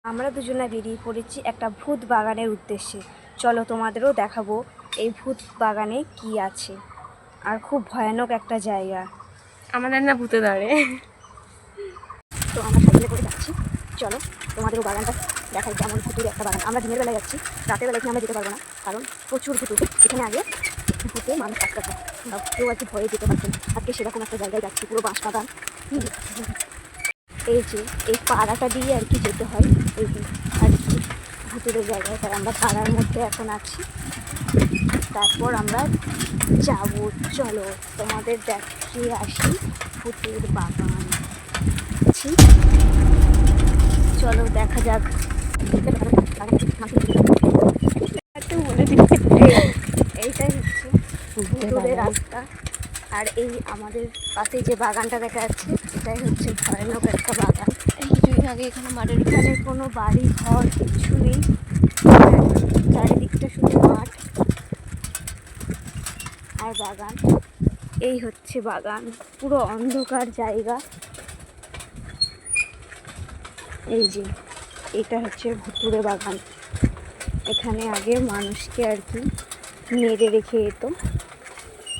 আমরা দুজনে বেরিয়ে পড়েছি একটা ভূত বাগানের উদ্দেশ্যে। চলো তোমাদেরও দেখাবো এই ভূত বাগানে কি আছে। আর খুব ভয়ানক একটা জায়গা। আমাদের না ভূতে ধরে। তো আমরা সাইকেলে করে যাচ্ছি, চলো তোমাদেরও বাগানটা দেখাই। কেমন ভূতুর একটা বাগান। আমরা দিনের বেলায় যাচ্ছি, রাতের বেলা এখানে আমরা যেতে পারবো না, কারণ প্রচুর ভূত। এখানে আগে ভূতে মানুষ কাজ করতো, কেউ আর কি ভয়ে যেতে পারতেন। আজকে সেরকম একটা জায়গায় যাচ্ছি, পুরো বাঁশ বাগান। এই যে এই পাড়াটা দিয়ে আর কি যেতে হয়, এই আর কি ভুতুরের জায়গায়। তার আমরা পাড়ার মধ্যে এখন আছি, তারপর আমরা যাব। চলো তোমাদের দেখিয়ে আসি ভুতুর বাগান। চলো দেখা যাক। এইটাই হচ্ছে ভুতুরের রাস্তা। আর এই আমাদের পাশে যে বাগানটা দেখা যাচ্ছে, এটাই হচ্ছে ভয়ানক একটা বাগান। কিছুদিন আগে এখানে মাঠের এখানে কোনো বাড়ি ঘর কিছু নেই, চারিদিকটা শুধু মাঠ আর বাগান। এই হচ্ছে বাগান, পুরো অন্ধকার জায়গা। এই যে এটা হচ্ছে ভুতুরে বাগান। এখানে আগে মানুষকে আর কি মেরে রেখে যেত,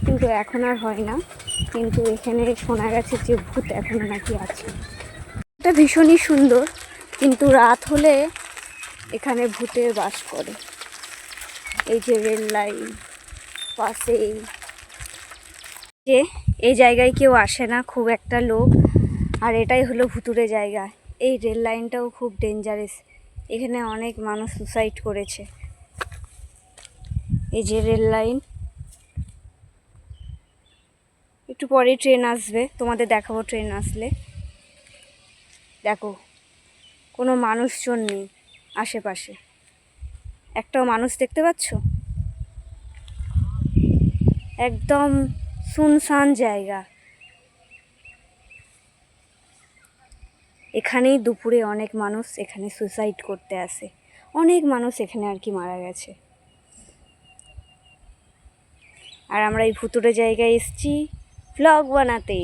কিন্তু এখন আর হয় না। কিন্তু এখানে শোনা গেছে যে ভূত এখনো নাকি আছে। এটা ভীষণই সুন্দর, কিন্তু রাত হলে এখানে ভূতের বাস করে। এই যে রেল লাইন পাশেই, যে এই জায়গায় কেউ আসে না খুব একটা লোক, আর এটাই হলো ভুতুরে জায়গা। এই রেল লাইনটাও খুব ডেঞ্জারাস, এখানে অনেক মানুষ সুসাইড করেছে। এই যে রেল লাইন, একটু পরে ট্রেন আসবে, তোমাদের দেখাবো ট্রেন আসলে। দেখো কোনো মানুষজন নেই আশেপাশে, একটাও মানুষ দেখতে পাচ্ছ? একদম শুনশান জায়গা। এখানেই দুপুরে অনেক মানুষ এখানে সুসাইড করতে আসে, অনেক মানুষ এখানে আর কি মারা গেছে। আর আমরা এই ভুতুরে জায়গায় এসেছি ভ্লগ বানাতে।